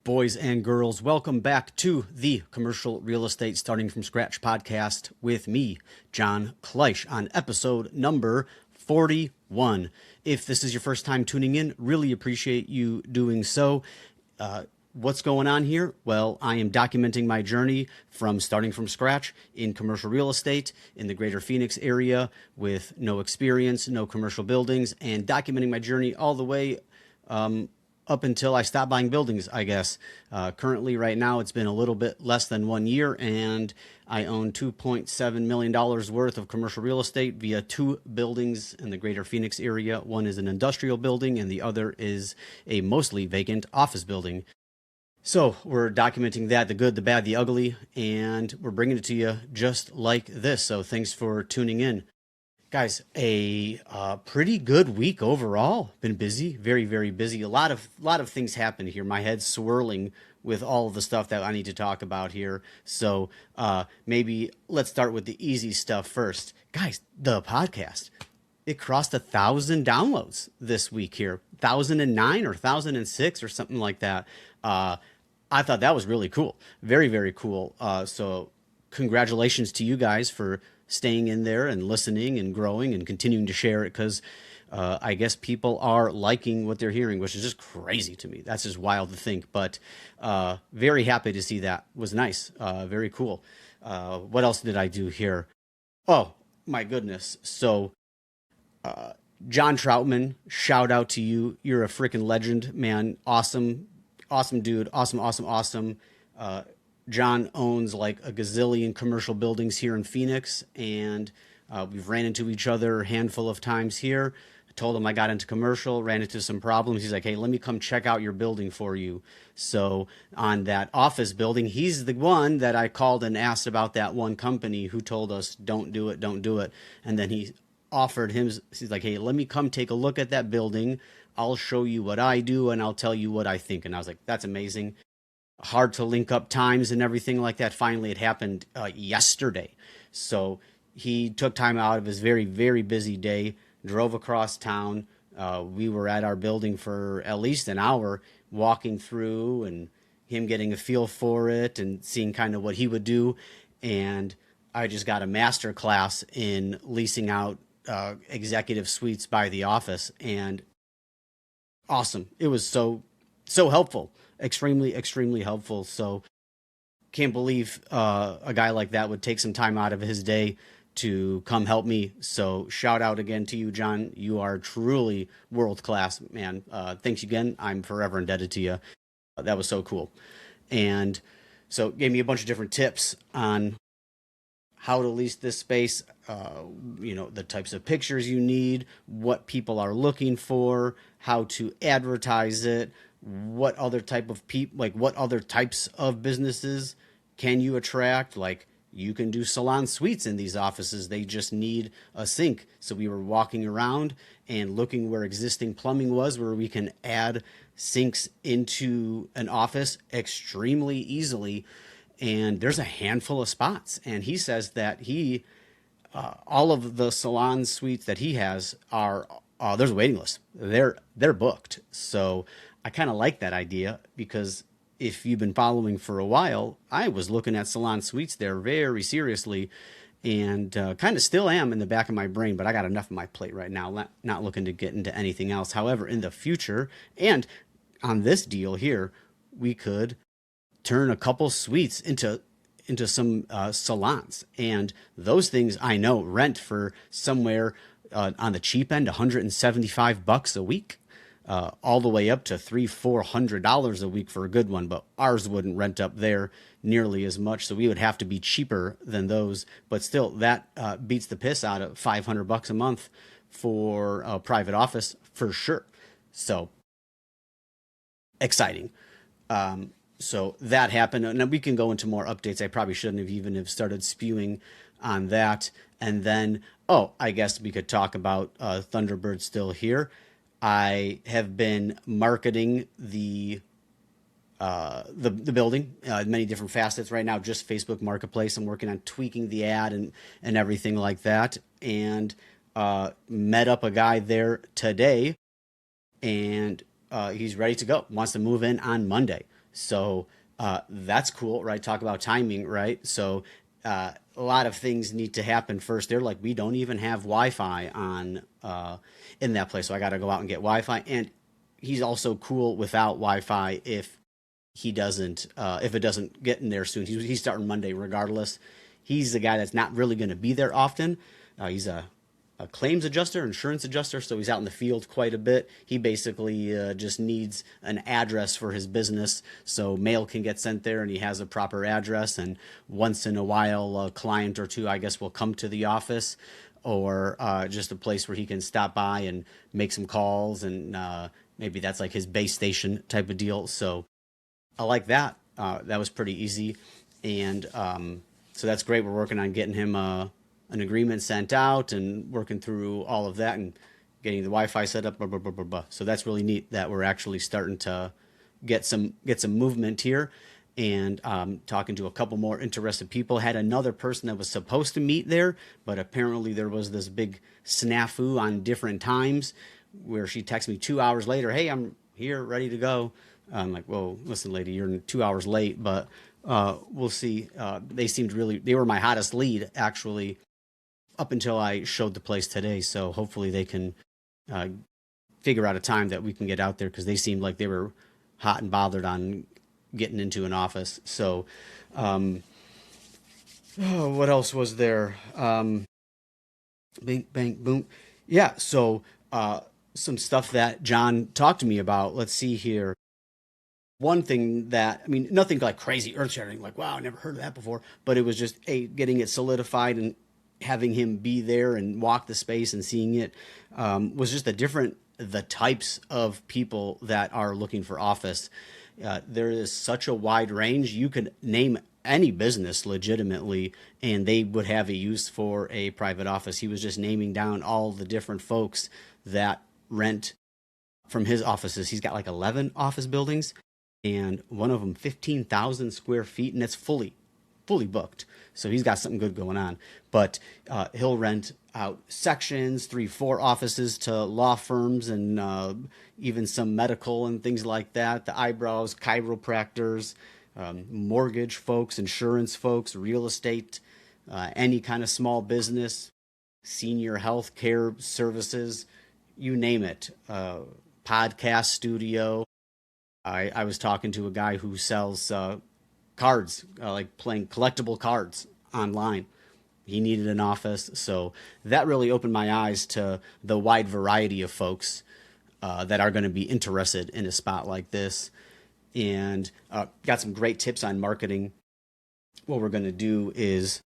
Boys and girls, welcome back to the Commercial Real Estate Starting from Scratch podcast with me, John Kleisch, on episode number 41. If this is your first time tuning in, really appreciate you doing so. What's going on here? Well, I am documenting my journey from starting from scratch in commercial real estate in the greater Phoenix area with no experience, no commercial buildings, and documenting my journey all the way up until I stopped buying buildings, I guess. Currently, right now, it's been a little bit less than 1 year, and I own $2.7 million worth of commercial real estate via 2 buildings in the greater Phoenix area. One is an industrial building, and the other is a mostly vacant office building. So we're documenting that, the good, the bad, the ugly, and we're bringing it to you just like this. So thanks for tuning in. Guys, a pretty good week overall. Been busy, very, very busy. A lot of things happened here. My head's swirling with all of the stuff that I need to talk about here. So maybe let's start with the easy stuff first. Guys, the podcast, it crossed 1,000 downloads this week here. 1,009 or 1,006 or something like that. I thought that was really cool. Very, very cool. So congratulations to you guys for staying in there and listening and growing and continuing to share it, because I guess people are liking what they're hearing, which is just crazy to me. That's just wild to think, but very happy to see that. It was nice. Very cool. What else did I do here? Oh, my goodness. So John Trautman, shout out to you. You're a freaking legend, man. Awesome dude. Awesome. John owns like a gazillion commercial buildings here in Phoenix, and we've ran into each other a handful of times here. I told him I got into commercial, ran into some problems. He's like, hey, let me come check out your building for you. So on that office building, he's the one that I called and asked about that one company who told us, don't do it. And then he offered him, he's like, hey, let me come take a look at that building. I'll show you what I do, and I'll tell you what I think. And I was like, that's amazing. Hard to link up times and everything like that. Finally, it happened yesterday. So he took time out of his very, very busy day, drove across town. We were at our building for at least an hour, walking through and him getting a feel for it and seeing kind of what he would do. And I just got a master class in leasing out executive suites by the office. And awesome. It was so helpful. Extremely helpful. So can't believe a guy like that would take some time out of his day to come help me. So shout out again to you, John. You are truly world class, man. Thanks again. I'm forever indebted to you. That was so cool. And so gave me a bunch of different tips on how to lease this space, the types of pictures you need, what people are looking for, how to advertise it, what other type of what other types of businesses can you attract? Like, you can do salon suites in these offices. They just need a sink. So we were walking around and looking where existing plumbing was, where we can add sinks into an office extremely easily. And there's a handful of spots. And he says that all of the salon suites that he has are, there's a waiting list. They're booked. So I kind of like that idea, because if you've been following for a while, I was looking at salon suites there very seriously, and kind of still am in the back of my brain, but I got enough on my plate right now, not looking to get into anything else. However, in the future, and on this deal here, we could turn a couple suites into some salons, and those things I know rent for somewhere on the cheap end, $175 a week. All the way up to $300-400 a week for a good one, but ours wouldn't rent up there nearly as much, so we would have to be cheaper than those. But still, that beats the piss out of $500 a month for a private office for sure. So exciting. So that happened, and we can go into more updates. I probably shouldn't have even have started spewing on that. And then, I guess we could talk about Thunderbird still here. I have been marketing the building, many different facets right now, just Facebook Marketplace. I'm working on tweaking the ad and everything like that. And met up a guy there today, and he's ready to go, wants to move in on Monday. So that's cool, right? Talk about timing, right? So a lot of things need to happen first. They're like, we don't even have Wi-Fi on in that place, so I got to go out and get Wi-Fi. And he's also cool without Wi-Fi if it doesn't get in there soon. He's starting Monday regardless. He's the guy that's not really going to be there often. He's a claims adjuster, insurance adjuster, so he's out in the field quite a bit. He basically just needs an address for his business so mail can get sent there and he has a proper address. And once in a while, a client or two, I guess, will come to the office, or just a place where he can stop by and make some calls, and maybe that's like his base station type of deal. So I like that. That was pretty easy. And so that's great. We're working on getting him an agreement sent out and working through all of that and getting the Wi-Fi set up. Blah, blah, blah, blah, blah. So that's really neat that we're actually starting to get some movement here. And talking to a couple more interested people. Had another person that was supposed to meet there, but apparently there was this big snafu on different times where she texted me 2 hours later, hey, I'm here, ready to go. I'm like, whoa, listen, lady, you're 2 hours late, but we'll see. They were my hottest lead, actually, up until I showed the place today. So hopefully they can figure out a time that we can get out there, because they seemed like they were hot and bothered on getting into an office. So what else was there? Bing, bang, boom. Yeah, so some stuff that John talked to me about. Let's see here. One thing that, I mean, nothing like crazy earth-shattering, like, wow, I never heard of that before, but it was just getting it solidified and having him be there and walk the space and seeing it was just the types of people that are looking for office. There is such a wide range. You could name any business legitimately, and they would have a use for a private office. He was just naming down all the different folks that rent from his offices. He's got like 11 office buildings, and one of them 15,000 square feet, and it's fully booked. So he's got something good going on. But he'll rent out sections, 3-4 offices to law firms, and even some medical and things like that. The eyebrows, chiropractors, mortgage folks, insurance folks, real estate, any kind of small business, senior health care services, you name it. Podcast studio. I was talking to a guy who sells cards, like playing collectible cards online. He needed an office. So that really opened my eyes to the wide variety of folks that are going to be interested in a spot like this. And got some great tips on marketing. What we're going to do is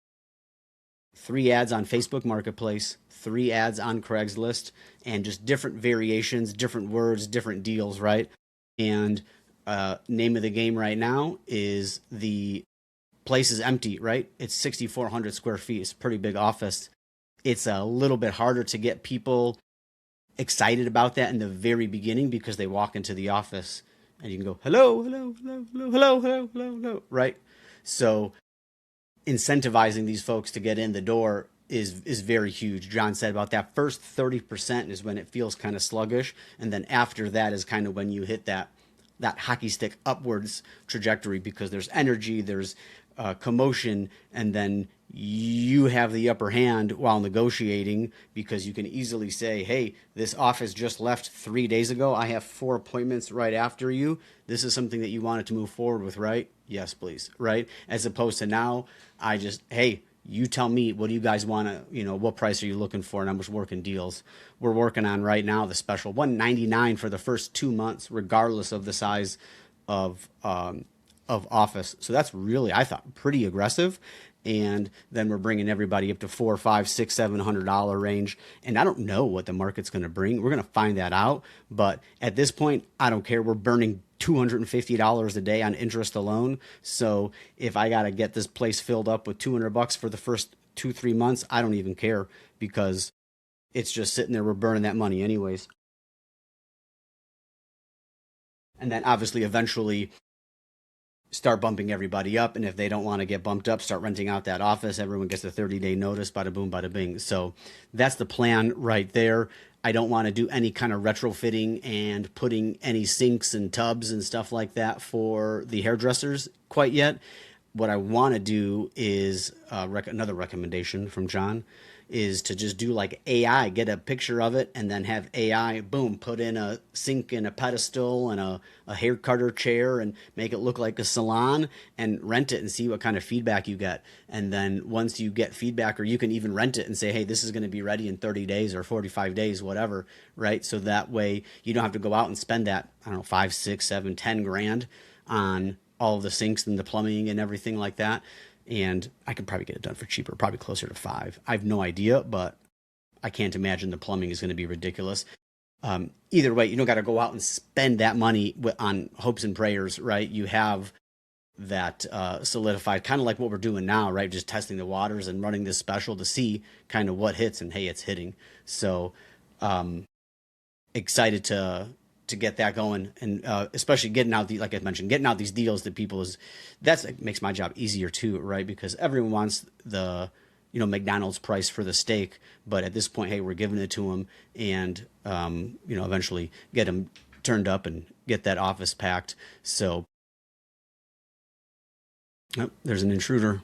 3 ads on Facebook Marketplace, 3 ads on Craigslist, and just different variations, different words, different deals, right? And name of the game right now is the place is empty, right? It's 6,400 square feet. It's a pretty big office. It's a little bit harder to get people excited about that in the very beginning, because they walk into the office and you can go, hello, hello, hello, hello, hello, hello, hello, hello, right? So incentivizing these folks to get in the door is very huge. John said about that first 30% is when it feels kind of sluggish, and then after that is kind of when you hit that hockey stick upwards trajectory, because there's energy, there's commotion, and then you have the upper hand while negotiating, because you can easily say, hey, this office just left 3 days ago. I have 4 appointments right after you. This is something that you wanted to move forward with, right? Yes, please, right? As opposed to now, hey, you tell me, what do you guys want to, what price are you looking for? And I'm just working deals. We're working on right now the special $199 for the first 2 months, regardless of the size of office. So that's really, I thought, pretty aggressive. And then we're bringing everybody up to $400, $500, $600, $700 range. And I don't know what the market's going to bring. We're going to find that out. But at this point, I don't care. We're burning $250 a day on interest alone. So if I got to get this place filled up with $200 for the first 2-3 months, I don't even care, because it's just sitting there. We're burning that money anyways. And then obviously eventually start bumping everybody up. And if they don't want to get bumped up, start renting out that office. Everyone gets a 30-day notice, bada boom, bada bing. So that's the plan right there. I don't want to do any kind of retrofitting and putting any sinks and tubs and stuff like that for the hairdressers quite yet. What I want to do is another recommendation from John is to just do like AI, get a picture of it, and then have AI, boom, put in a sink and a pedestal and a hair cutter chair and make it look like a salon and rent it and see what kind of feedback you get. And then once you get feedback, or you can even rent it and say, hey, this is going to be ready in 30 days or 45 days, whatever, right? So that way you don't have to go out and spend that, I don't know, 5, 6, 7, 10 grand on all of the sinks and the plumbing and everything like that. And I could probably get it done for cheaper, probably closer to 5. I have no idea, but I can't imagine the plumbing is going to be ridiculous. Either way, you don't got to go out and spend that money on hopes and prayers, right? You have that solidified, kind of like what we're doing now, right? Just testing the waters and running this special to see kind of what hits, and hey, it's hitting. So excited to get that going, and especially getting out like I mentioned, getting out these deals that people that makes my job easier too, right? Because everyone wants the McDonald's price for the steak, but at this point, hey, we're giving it to them, and eventually get them turned up and get that office packed. So there's an intruder.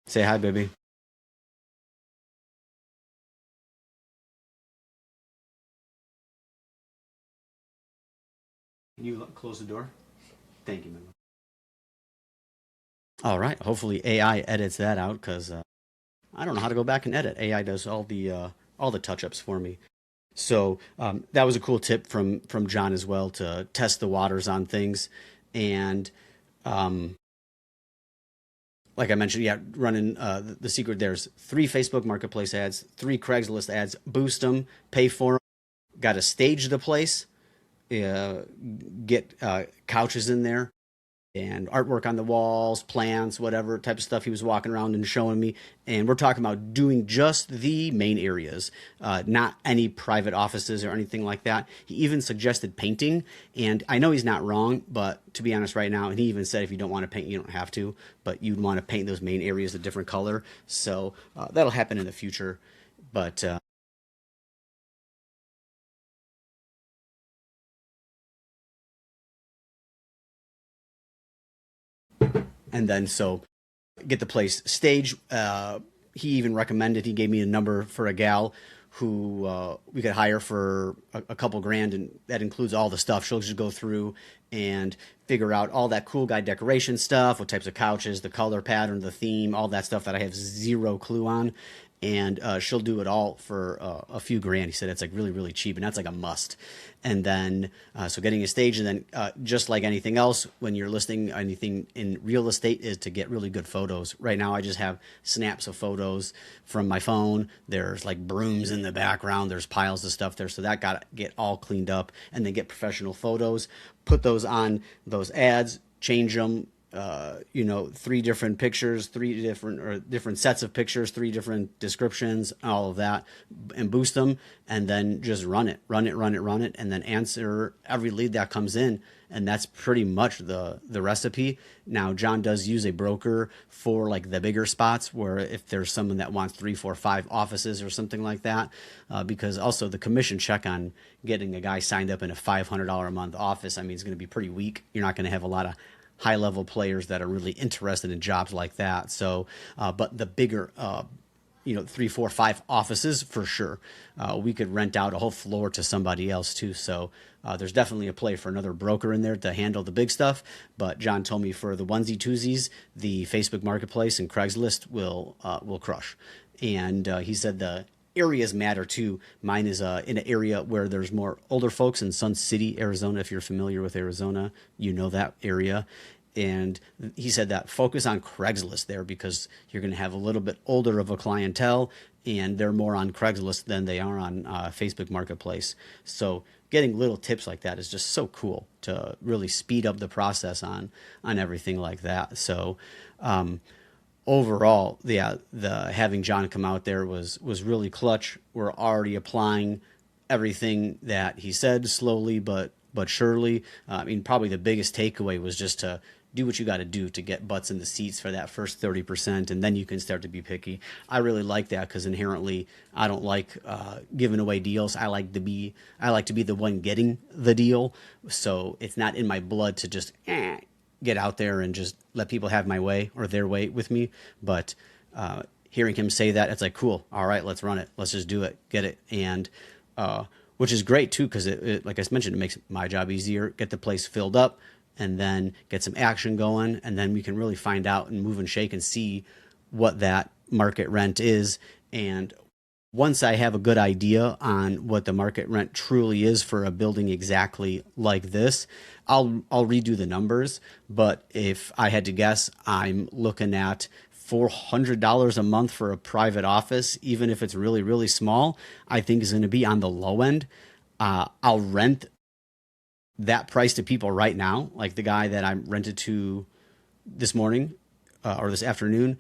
Say hi, baby. Can you close the door? Thank you, man. All right. Hopefully AI edits that out, because I don't know how to go back and edit. AI does all the touch ups for me. So that was a cool tip from John as well, to test the waters on things. And um, like I mentioned, yeah, running the secret there's 3 Facebook Marketplace ads, 3 Craigslist ads. Boost them, pay for them. Got to stage the place, uh, get couches in there and artwork on the walls, plants, whatever type of stuff he was walking around and showing me. And we're talking about doing just the main areas, not any private offices or anything like that. He even suggested painting. And I know he's not wrong, but to be honest right now, and he even said if you don't want to paint, you don't have to, but you'd want to paint those main areas a different color. So that'll happen in the future. But and then so get the place staged. He even recommended, he gave me a number for a gal who we could hire for a couple grand, and that includes all the stuff. She'll just go through and figure out all that cool guy decoration stuff, what types of couches, the color pattern, the theme, all that stuff that I have zero clue on. And she'll do it all for a few grand. He said it's like really, really cheap, and that's like a must. And then, so getting a stage, and then just like anything else, when you're listing anything in real estate, is to get really good photos. Right now, I just have snaps of photos from my phone. There's like brooms in the background. There's piles of stuff there. So that got to get all cleaned up, and then get professional photos, put those on those ads, change them, 3 different pictures, 3 different sets of pictures, 3 different descriptions, all of that, and boost them, and then just run it, and then answer every lead that comes in. And that's pretty much the recipe. Now, John does use a broker for like the bigger spots, where if there's someone that wants 3, 4, 5 offices or something like that, because also the commission check on getting a guy signed up in a $500 a month office, I mean, it's going to be pretty weak. You're not going to have a lot of high level players that are really interested in jobs like that. So, but the bigger, 3, 4, 5 offices for sure, we could rent out a whole floor to somebody else too. So there's definitely a play for another broker in there to handle the big stuff. But John told me for the onesie twosies, the Facebook Marketplace and Craigslist will crush. And he said the areas matter too. Mine is in an area where there's more older folks in Sun City, Arizona. If you're familiar with Arizona, you know that area. And he said that focus on Craigslist there, because you're going to have a little bit older of a clientele, and they're more on Craigslist than they are on Facebook Marketplace. So getting little tips like that is just so cool to really speed up the process on everything like that. So overall, yeah, the having John come out there was really clutch. We're already applying everything that he said slowly but surely. I mean, probably the biggest takeaway was just to do what you got to do to get butts in the seats for that first 30%, and then you can start to be picky. I really like that because inherently I don't like giving away deals. I like to be the one getting the deal, so it's not in my blood to just get out there and just let people have my way or their way with me. But hearing him say that, it's like, cool, all right, let's run it, let's just do it, get it. And which is great too, because it, like I mentioned, it makes my job easier, get the place filled up, and then get some action going, and then we can really find out and move and shake and see what that market rent is. And once I have a good idea on what the market rent truly is for a building exactly like this, I'll redo the numbers. But if I had to guess, I'm looking at $400 a month for a private office, even if it's really, really small, I think is going to be on the low end. I'll rent that price to people right now, like the guy that I rented to this morning or this afternoon.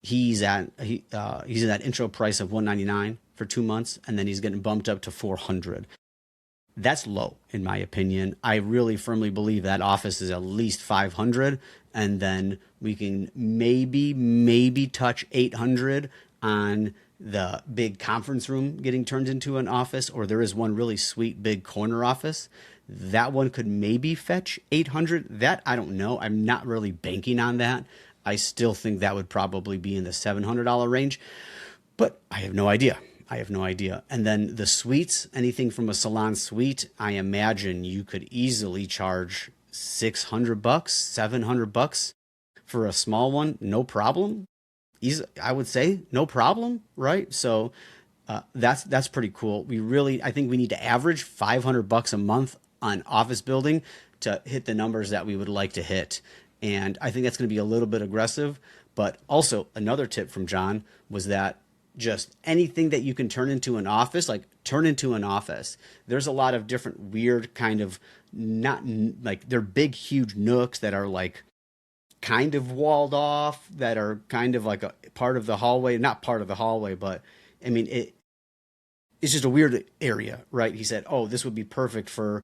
He's at that intro price of $199 for 2 months, and then he's getting bumped up to $400. That's low, in my opinion. I really firmly believe that office is at least $500, and then we can maybe touch $800 on the big conference room getting turned into an office, or there is one really sweet big corner office. That one could maybe fetch $800. That I don't know. I'm not really banking on that. I still think that would probably be in the $700 range, but I have no idea. And then the suites, anything from a salon suite, I imagine you could easily charge $600, $700 for a small one, no problem. I would say no problem, right? So that's pretty cool. I think we need to average $500 a month on office building to hit the numbers that we would like to hit. And I think that's going to be a little bit aggressive. But also another tip from John was that just anything that you can turn into an office, like turn into an office. There's a lot of different weird kind of, not like they're big, huge nooks that are like kind of walled off, that are kind of like a part of the hallway, not part of the hallway, but I mean, it's just a weird area, right? He said, oh, this would be perfect for,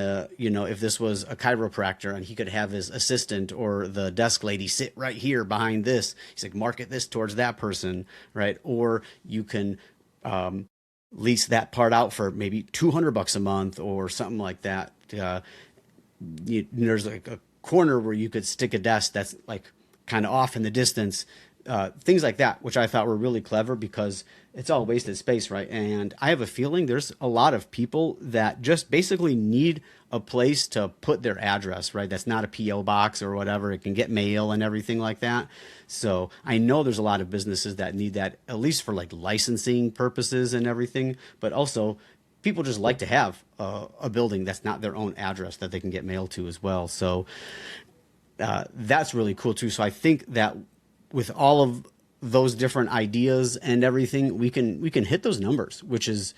if this was a chiropractor and he could have his assistant or the desk lady sit right here behind this. He's like, market this towards that person, right? Or you can lease that part out for maybe $200 a month or something like that. There's like a corner where you could stick a desk that's like kind of off in the distance. Things like that, which I thought were really clever because it's all wasted space, right? And I have a feeling there's a lot of people that just basically need a place to put their address, right? That's not a P.O. box or whatever. It can get mail and everything like that. So I know there's a lot of businesses that need that, at least for like licensing purposes and everything, but also people just like to have a building that's not their own address that they can get mail to as well. So that's really cool too. So I think that with all of those different ideas and everything, we can hit those numbers, which is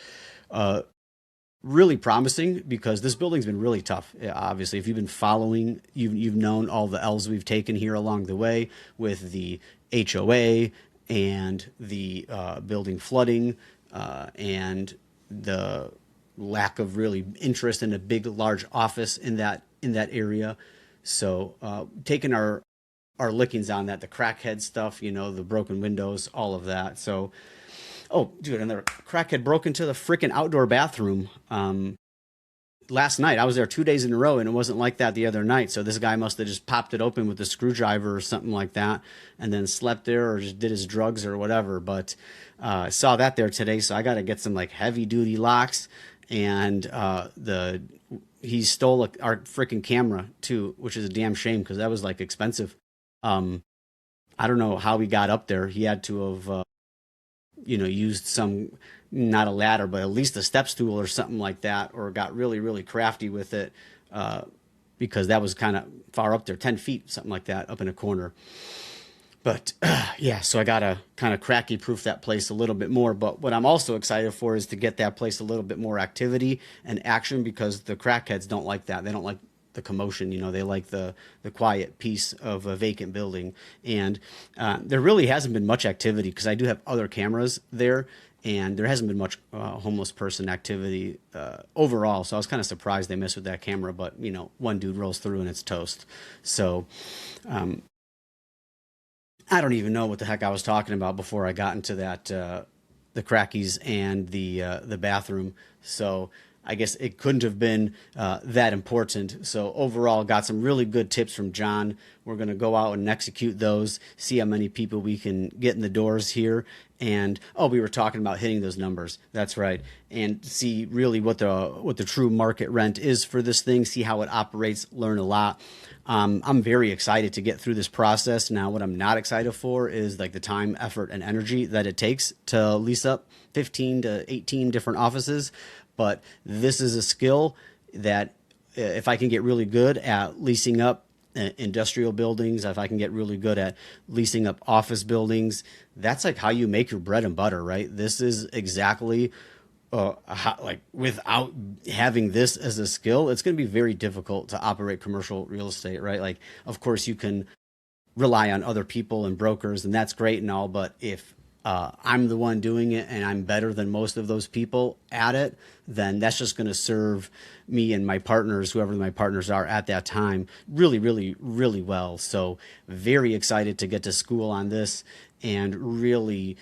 really promising because this building's been really tough. Obviously, if you've been following, you've known all the L's we've taken here along the way with the HOA and the building flooding and the lack of really interest in a big, large office in that area. So taking our lickings on that, the crackhead stuff, the broken windows, all of that. So, oh, dude, another crackhead broke into the freaking outdoor bathroom last night. I was there 2 days in a row, and it wasn't like that the other night. So this guy must have just popped it open with a screwdriver or something like that, and then slept there or just did his drugs or whatever. But I saw that there today, so I got to get some like heavy duty locks. And he stole our freaking camera too, which is a damn shame because that was like expensive. I don't know how he got up there. He had to have, used some, not a ladder, but at least a step stool or something like that, or got really, really crafty with it, because that was kind of far up there, 10 feet, something like that, up in a corner. But yeah, so I got to kind of cracky proof that place a little bit more. But what I'm also excited for is to get that place a little bit more activity and action, because the crackheads don't like that. They don't like the commotion, they like the quiet peace of a vacant building. And there really hasn't been much activity because I do have other cameras there, and there hasn't been much homeless person activity overall. So I was kind of surprised they messed with that camera, but one dude rolls through and it's toast. So I don't even know what the heck I was talking about before I got into that the crackies and the bathroom. So I guess it couldn't have been that important. So overall, got some really good tips from John. We're going to go out and execute those, see how many people we can get in the doors here. And we were talking about hitting those numbers. That's right. And see really what the true market rent is for this thing, see how it operates, learn a lot. I'm very excited to get through this process. Now, what I'm not excited for is like the time, effort, and energy that it takes to lease up 15 to 18 different offices. But this is a skill that if I can get really good at leasing up industrial buildings, if I can get really good at leasing up office buildings, that's like how you make your bread and butter, right? This is exactly like without having this as a skill, it's going to be very difficult to operate commercial real estate, right? Like, of course, you can rely on other people and brokers, and that's great and all, but if I'm the one doing it and I'm better than most of those people at it, then that's just going to serve me and my partners, whoever my partners are at that time, really, really, really well. So very excited to get to school on this and really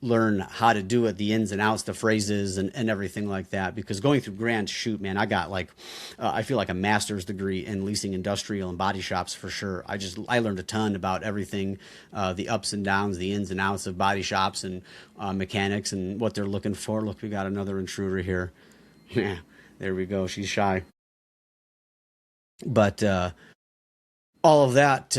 learn how to do it, the ins and outs, the phrases and everything like that. Because going through grant, shoot, man, I got like, I feel like a master's degree in leasing industrial and body shops for sure. I learned a ton about everything, the ups and downs, the ins and outs of body shops and mechanics and what they're looking for. Look, we got another intruder here. Yeah, there we go. She's shy. But all of that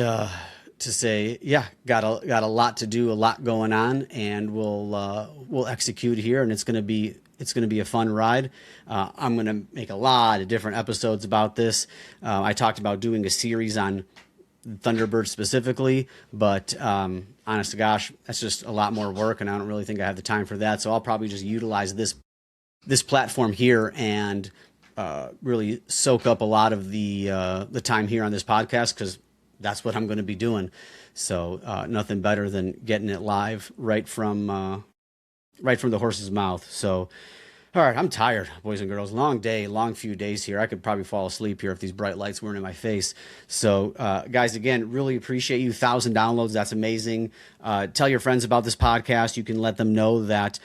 to say, yeah, got a lot to do, a lot going on, and we'll execute here, and it's gonna be a fun ride. I'm gonna make a lot of different episodes about this. I talked about doing a series on Thunderbird specifically, but honest to gosh, that's just a lot more work, and I don't really think I have the time for that. So I'll probably just utilize this platform here and really soak up a lot of the time here on this podcast, because that's what I'm going to be doing. So nothing better than getting it live right from the horse's mouth. So, all right, I'm tired, boys and girls. Long day, long few days here. I could probably fall asleep here if these bright lights weren't in my face. So, guys, again, really appreciate you. 1,000 downloads. That's amazing. Tell your friends about this podcast. You can let them know that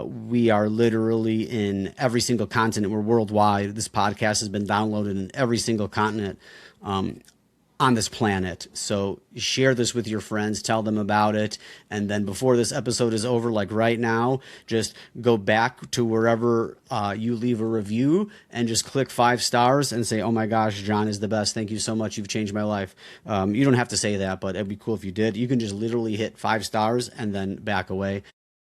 we are literally in every single continent. We're worldwide. This podcast has been downloaded in every single continent on this planet. So share this with your friends, tell them about it. And then before this episode is over, like right now, just go back to wherever you leave a review and just click 5 stars and say, oh my gosh, John is the best. Thank you so much. You've changed my life. You don't have to say that, but it'd be cool if you did. You can just literally hit 5 stars and then back away.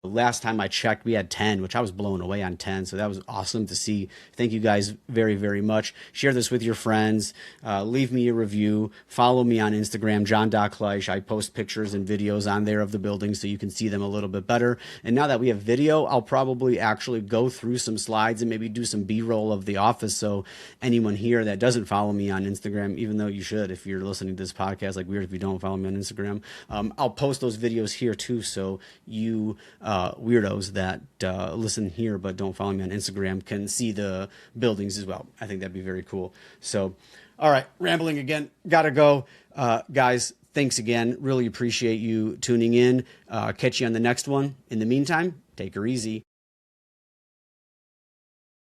Last time I checked, we had 10, which I was blown away on 10. So that was awesome to see. Thank you guys very, very much. Share this with your friends. Leave me a review. Follow me on Instagram, John.Kleisch. I post pictures and videos on there of the building so you can see them a little bit better. And now that we have video, I'll probably actually go through some slides and maybe do some B-roll of the office. So anyone here that doesn't follow me on Instagram, even though you should, if you're listening to this podcast, like weird if you don't follow me on Instagram, I'll post those videos here too. So you weirdos that listen here but don't follow me on Instagram can see the buildings as well. I think that'd be very cool. So, all right, rambling again. Gotta go. Guys, thanks again. Really appreciate you tuning in. Catch you on the next one. In the meantime, take her easy.